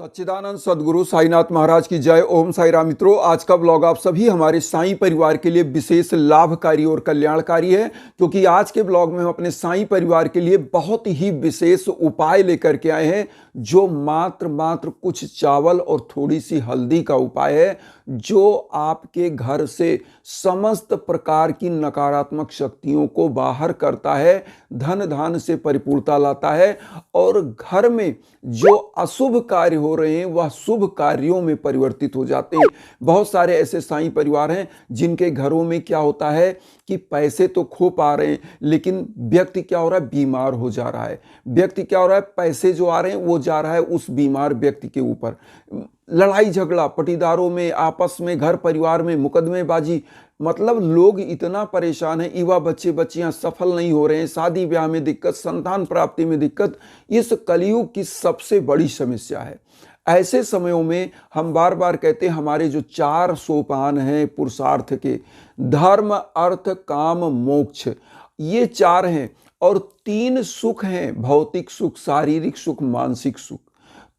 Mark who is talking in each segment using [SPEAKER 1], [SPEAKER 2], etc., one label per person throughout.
[SPEAKER 1] सच्चिदानंद सदगुरु साईनाथ महाराज की जय। ओम साई राम। मित्रों, आज का ब्लॉग आप सभी हमारे साईं परिवार के लिए विशेष लाभकारी और कल्याणकारी है, क्योंकि आज के ब्लॉग में हम अपने साईं परिवार के लिए बहुत ही विशेष उपाय लेकर के आए हैं, जो मात्र कुछ चावल और थोड़ी सी हल्दी का उपाय है, जो आपके घर से समस्त प्रकार की नकारात्मक शक्तियों को बाहर करता है, धन धान से परिपूर्णता लाता है और घर में जो अशुभ कार्य हो रहे हैं वह शुभ कार्यों में परिवर्तित हो जाते हैं। बहुत सारे ऐसे साईं परिवार हैं जिनके घरों में क्या होता है कि पैसे तो खूब आ रहे हैं, लेकिन व्यक्ति क्या हो रहा है, बीमार हो जा रहा है। व्यक्ति क्या हो रहा है, पैसे जो आ रहे हैं वो जा रहा है उस बीमार व्यक्ति के ऊपर। लड़ाई झगड़ा पटीदारों में, आपस में, घर परिवार में मुकदमेबाजी, मतलब लोग इतना परेशान हैं। युवा बच्चे बच्चियां सफल नहीं हो रहे हैं, शादी ब्याह में दिक्कत, संतान प्राप्ति में दिक्कत। इस कलयुग की सबसे बड़ी समस्या है। ऐसे समयों में हम बार बार कहते हैं, हमारे जो 4 सोपान हैं पुरुषार्थ के, धर्म अर्थ काम मोक्ष, ये 4 हैं और 3 सुख हैं, भौतिक सुख, शारीरिक सुख, मानसिक सुख।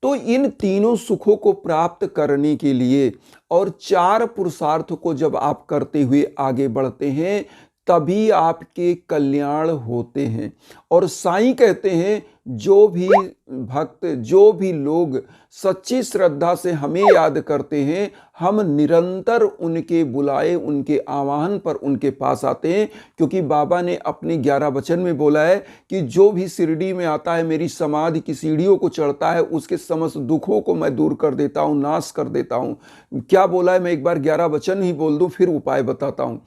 [SPEAKER 1] तो इन तीनों सुखों को प्राप्त करने के लिए और 4 पुरुषार्थ को जब आप करते हुए आगे बढ़ते हैं, तभी आपके कल्याण होते हैं। और साईं कहते हैं, जो भी भक्त, जो भी लोग सच्ची श्रद्धा से हमें याद करते हैं, हम निरंतर उनके बुलाए, उनके आह्वान पर उनके पास आते हैं। क्योंकि बाबा ने अपने 11 वचन में बोला है कि जो भी शिरडी में आता है, मेरी समाधि की सीढ़ियों को चढ़ता है, उसके समस्त दुखों को मैं दूर कर देता हूँ, नाश कर देता हूँ। क्या बोला है, मैं एक बार 11 वचन ही बोल दूं, फिर उपाय बताता हूँ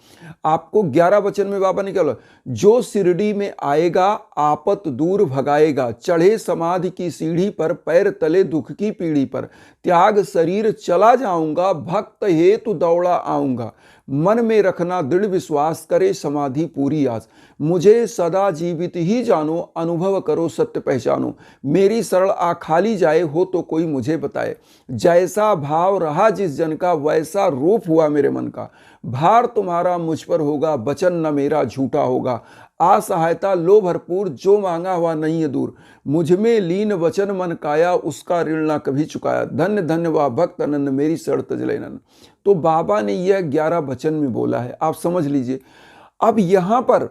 [SPEAKER 1] आपको। 11 वचन में बाबा ने क्या बोला, जो शिरडी में आएगा आपत दूर भगाएगा, चढ़े समाधि की सीढ़ी पर, पैर तले दुख की पीढ़ी पर, त्याग शरीर चला जाऊंगा, भक्त हेतु दौड़ा आऊंगा, मन में रखना दृढ़ विश्वास, करे समाधि पूरी आस, मुझे सदा जीवित ही जानो, अनुभव करो सत्य पहचानो, मेरी शरण आ खाली जाए, हो तो कोई मुझे बताए, जैसा भाव रहा जिस जन का, वैसा रूप हुआ मेरे मन का, भार तुम्हारा मुझ पर होगा, वचन न मेरा झूठा होगा, असहायता लो भरपूर, जो मांगा हुआ नहीं है दूर, मुझ में लीन वचन मन काया, उसका ऋण ना कभी चुकाया, धन्य धन्य वा भक्त अनन्य, मेरी शरण तज लेना। तो बाबा ने यह 11 वचन में बोला है, आप समझ लीजिए। अब यहां पर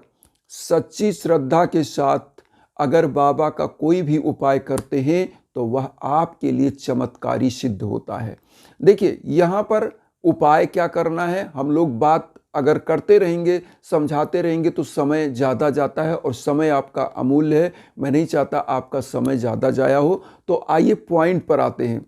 [SPEAKER 1] सच्ची श्रद्धा के साथ अगर बाबा का कोई भी उपाय करते हैं तो वह आपके लिए चमत्कारी सिद्ध होता है। देखिए, यहां पर उपाय क्या करना है, हम लोग बात अगर करते रहेंगे, समझाते रहेंगे तो समय ज़्यादा जाता है और समय आपका अमूल्य है। मैं नहीं चाहता आपका समय ज़्यादा जाया हो। तो आइए पॉइंट पर आते हैं।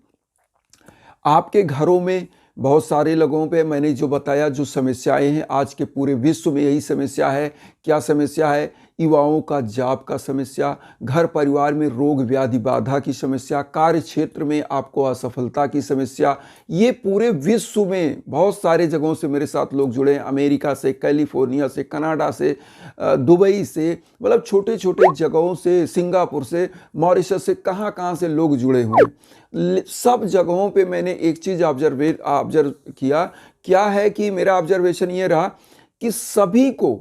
[SPEAKER 1] आपके घरों में बहुत सारे लोगों पे मैंने जो बताया, जो समस्याएं हैं, आज के पूरे विश्व में यही समस्या है। क्या समस्या है? युवाओं का जॉब का समस्या, घर परिवार में रोग व्याधि बाधा की समस्या, कार्य क्षेत्र में आपको असफलता की समस्या। ये पूरे विश्व में बहुत सारे जगहों से मेरे साथ लोग जुड़े हैं, अमेरिका से, कैलिफोर्निया से, कनाडा से, दुबई से, मतलब छोटे छोटे जगहों से, सिंगापुर से, मॉरिशस से, कहाँ से लोग जुड़े हुए हैं। सब जगहों पे मैंने एक चीज़ ऑब्जर्व किया। क्या है कि मेरा ऑब्जर्वेशन ये रहा कि सभी को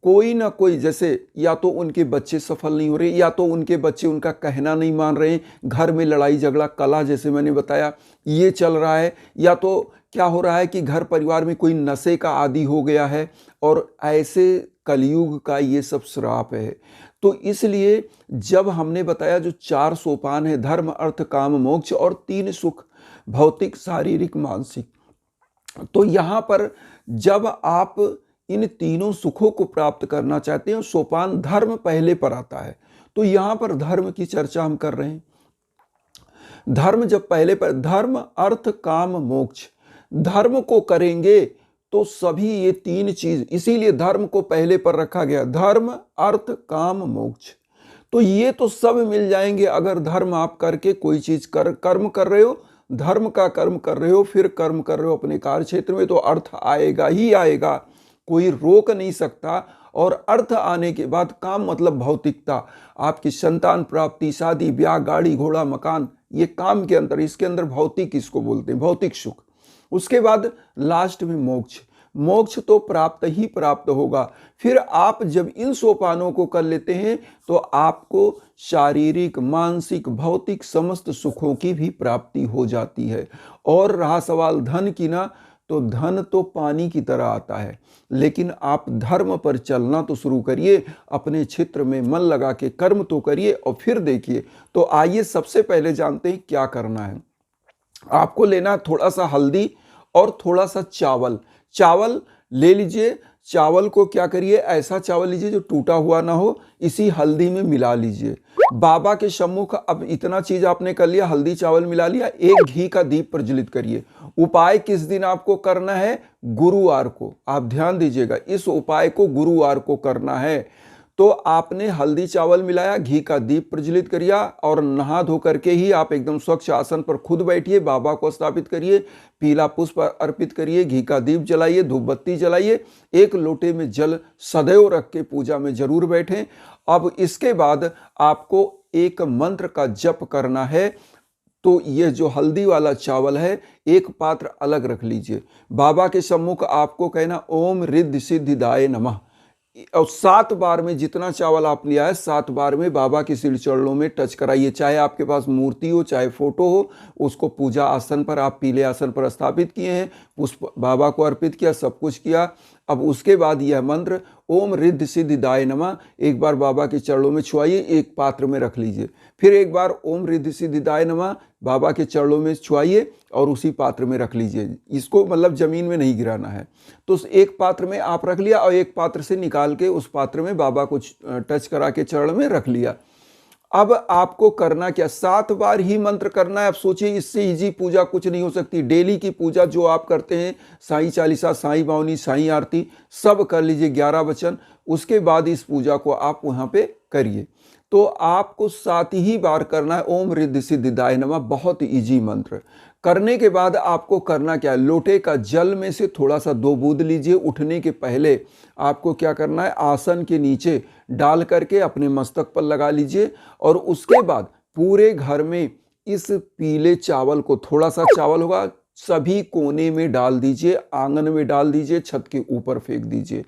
[SPEAKER 1] कोई ना कोई, जैसे या तो उनके बच्चे सफल नहीं हो रहे, या तो उनके बच्चे उनका कहना नहीं मान रहे हैं, घर में लड़ाई झगड़ा कलह जैसे मैंने बताया ये चल रहा है, या तो क्या हो रहा है कि घर परिवार में कोई नशे का आदी हो गया है। और ऐसे कलयुग का ये सब श्राप है। तो इसलिए जब हमने बताया जो 4 सोपान है, धर्म अर्थ काम मोक्ष और 3 सुख, भौतिक शारीरिक मानसिक, तो यहाँ पर जब आप इन तीनों सुखों को प्राप्त करना चाहते हैं, सोपान धर्म पहले पर आता है। तो यहाँ पर धर्म की चर्चा हम कर रहे हैं। धर्म जब पहले पर, धर्म अर्थ काम मोक्ष, धर्म को करेंगे तो सभी ये 3 चीज, इसीलिए धर्म को पहले पर रखा गया, धर्म अर्थ काम मोक्ष। तो ये तो सब मिल जाएंगे अगर धर्म आप करके कोई चीज कर्म कर रहे हो, धर्म का कर्म कर रहे हो, फिर कर्म कर रहे हो अपने कार्य क्षेत्र में, तो अर्थ आएगा ही आएगा, कोई रोक नहीं सकता। और अर्थ आने के बाद काम, मतलब भौतिकता, आपकी संतान प्राप्ति, शादी ब्याह, गाड़ी घोड़ा मकान, ये काम के अंदर, इसके अंदर भौतिक इसको बोलते हैं, भौतिक सुख। उसके बाद लास्ट में मोक्ष। मोक्ष तो प्राप्त ही प्राप्त होगा। फिर आप जब इन सोपानों को कर लेते हैं तो आपको शारीरिक, मानसिक, भौतिक समस्त सुखों की भी प्राप्ति हो जाती है। और रहा सवाल धन की ना, तो धन तो पानी की तरह आता है, लेकिन आप धर्म पर चलना तो शुरू करिए, अपने क्षेत्र में मन लगा के कर्म तो करिए और फिर देखिए। तो आइए सबसे पहले जानते हैं क्या करना है। आपको लेना थोड़ा सा हल्दी और थोड़ा सा चावल। चावल ले लीजिए। चावल को क्या करिए, ऐसा चावल लीजिए जो टूटा हुआ ना हो, इसी हल्दी में मिला लीजिए। बाबा के सम्मुख अब इतना चीज आपने कर लिया, हल्दी चावल मिला लिया, एक घी का दीप प्रज्वलित करिए। उपाय किस दिन आपको करना है? गुरुवार को। आप ध्यान दीजिएगा, इस उपाय को गुरुवार को करना है। तो आपने हल्दी चावल मिलाया, घी का दीप प्रज्वलित करिया और नहा धो करके ही आप एकदम स्वच्छ आसन पर खुद बैठिए, बाबा को स्थापित करिए, पीला पुष्प अर्पित करिए, घी का दीप जलाइए, धूप बत्ती जलाइए, एक लोटे में जल सदैव रख के पूजा में जरूर बैठें। अब इसके बाद आपको एक मंत्र का जप करना है। तो यह जो हल्दी वाला चावल है, एक पात्र अलग रख लीजिए। बाबा के सम्मुख आपको कहना ओम रिद्धि सिद्धिदाय नमः, और 7 बार में जितना चावल आप लिया है 7 बार में बाबा के सिर चरणों में टच कराइए। चाहे आपके पास मूर्ति हो, चाहे फोटो हो, उसको पूजा आसन पर, आप पीले आसन पर स्थापित किए हैं, पुष्प बाबा को अर्पित किया, सब कुछ किया। अब उसके बाद यह मंत्र ओम रिद्धि सिद्धिदाय नमः एक बार बाबा के चरणों में छुआइए, एक पात्र में रख लीजिए। फिर एक बार ओम रिद्धि सिद्धिदाय नमः बाबा के चरणों में छुआइए और उसी पात्र में रख लीजिए। इसको मतलब जमीन में नहीं गिराना है। तो एक पात्र में आप रख लिया और एक पात्र से निकाल के उस पात्र में बाबा को टच करा के चरण में रख लिया। अब आपको करना क्या, 7 बार ही मंत्र करना है। आप सोचिए, इससे इजी पूजा कुछ नहीं हो सकती। डेली की पूजा जो आप करते हैं, साईं चालीसा, साईं बावनी, साईं आरती, सब कर लीजिए, 11 वचन। उसके बाद इस पूजा को आप वहां पे करिए। तो आपको 7 ही बार करना है ओम रिद्धि सिद्धिदाय नमः, बहुत इजी मंत्र। करने के बाद आपको करना क्या है, लोटे का जल में से थोड़ा सा 2 बूंद लीजिए। उठने के पहले आपको क्या करना है, आसन के नीचे डाल करके अपने मस्तक पर लगा लीजिए और उसके बाद पूरे घर में इस पीले चावल को, थोड़ा सा चावल होगा, सभी कोने में डाल दीजिए, आंगन में डाल दीजिए, छत के ऊपर फेंक दीजिए।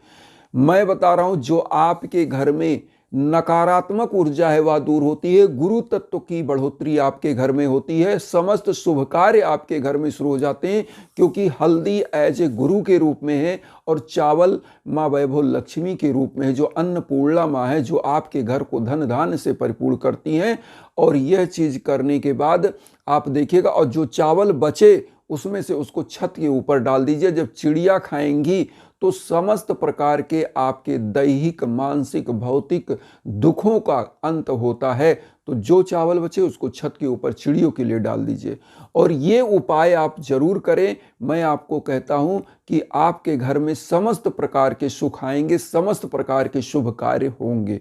[SPEAKER 1] मैं बता रहा हूं, जो आपके घर में नकारात्मक ऊर्जा है वह दूर होती है, गुरु तत्व की बढ़ोतरी आपके घर में होती है, समस्त शुभ कार्य आपके घर में शुरू हो जाते हैं, क्योंकि हल्दी एज ए गुरु के रूप में है और चावल माँ वैभव लक्ष्मी के रूप में है, जो अन्नपूर्णा माँ है, जो आपके घर को धन धान्य से परिपूर्ण करती हैं। और यह चीज करने के बाद आप देखिएगा, और जो चावल बचे उसमें से उसको छत के ऊपर डाल दीजिए। जब चिड़िया खाएंगी तो समस्त प्रकार के आपके दैहिक, मानसिक, भौतिक दुखों का अंत होता है। तो जो चावल बचे उसको छत के ऊपर चिड़ियों के लिए डाल दीजिए और ये उपाय आप जरूर करें। मैं आपको कहता हूं कि आपके घर में समस्त प्रकार के सुख आएंगे, समस्त प्रकार के शुभ कार्य होंगे।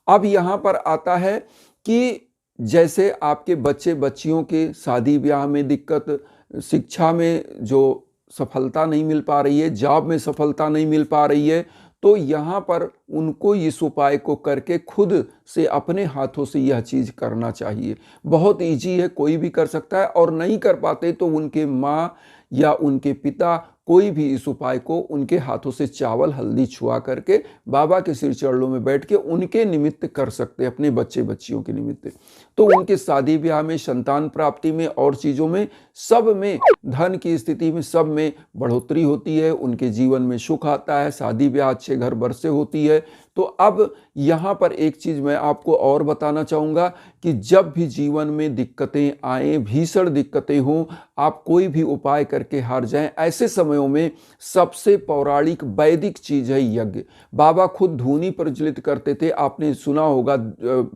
[SPEAKER 1] अब यहां पर आता है कि जैसे आपके बच्चे बच्चियों के शादी ब्याह में दिक्कत, शिक्षा में जो सफलता नहीं मिल पा रही है, जॉब में सफलता नहीं मिल पा रही है, तो यहाँ पर उनको इस उपाय को करके खुद से अपने हाथों से यह चीज़ करना चाहिए। बहुत इजी है, कोई भी कर सकता है। और नहीं कर पाते तो उनके माँ या उनके पिता कोई भी इस उपाय को उनके हाथों से चावल हल्दी छुआ करके बाबा के सिर चरणों में बैठ के उनके निमित्त कर सकते हैं, अपने बच्चे बच्चियों के निमित्त। तो उनके शादी ब्याह में, संतान प्राप्ति में और चीज़ों में, सब में, धन की स्थिति में, सब में बढ़ोतरी होती है, उनके जीवन में सुख आता है, शादी ब्याह अच्छे घर बर से होती है। तो अब यहाँ पर एक चीज़ मैं आपको और बताना चाहूँगा कि जब भी जीवन में दिक्कतें आए, भीषण दिक्कतें हों, आप कोई भी उपाय करके हार जाएं, ऐसे समयों में सबसे पौराणिक वैदिक चीज़ है यज्ञ। बाबा खुद धूनी प्रज्वलित करते थे। आपने सुना होगा,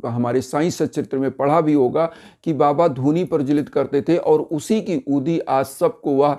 [SPEAKER 1] हमारे साईं सच्चरित्र में पढ़ा भी होगा कि बाबा धूनी प्रज्वलित करते थे और उसी की ऊदी आज सबको, वह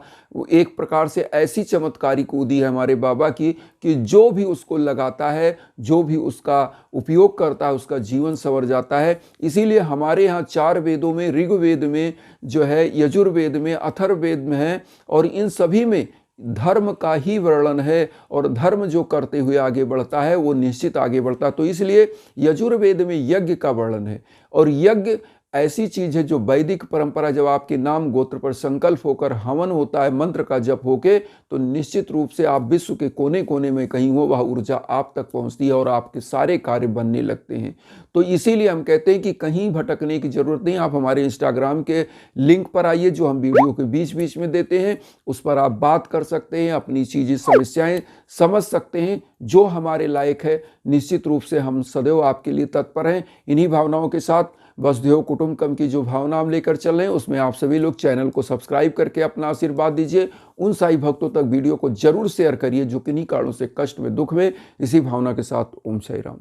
[SPEAKER 1] एक प्रकार से ऐसी चमत्कारिक ऊदी है हमारे बाबा की कि जो भी उसको लगाता है, जो भी उसका उपयोग करता है, उसका जीवन संवर जाता है। इसीलिए हमारे यहाँ 4 वेदों में, ऋग्वेद में जो है, यजुर्वेद में, अथर्ववेद में है, और इन सभी में धर्म का ही वर्णन है और धर्म जो करते हुए आगे बढ़ता है वो निश्चित आगे बढ़ता है। तो इसलिए यजुर्वेद में यज्ञ का वर्णन है और यज्ञ ऐसी चीज है जो वैदिक परंपरा, जब आपके नाम गोत्र पर संकल्प होकर हवन होता है, मंत्र का जप होके, तो निश्चित रूप से आप विश्व के कोने कोने में कहीं हो, वह ऊर्जा आप तक पहुंचती है और आपके सारे कार्य बनने लगते हैं। तो इसीलिए हम कहते हैं कि कहीं भटकने की जरूरत नहीं। आप हमारे इंस्टाग्राम के लिंक पर आइए, जो हम वीडियो के बीच बीच में देते हैं, उस पर आप बात कर सकते हैं, अपनी चीजें समस्याएं समझ सकते हैं, जो हमारे लायक है। निश्चित रूप से हम सदैव आपके लिए तत्पर हैं। इन्हीं भावनाओं के साथ वसुधैव कुटुंबकम की जो भावना हम लेकर चल रहे हैं, उसमें आप सभी लोग चैनल को सब्सक्राइब करके अपना आशीर्वाद दीजिए। उन साई भक्तों तक वीडियो को जरूर शेयर करिए जो किन्हीं कारणों से कष्ट में, दुख में। इसी भावना के साथ ओम साई राम।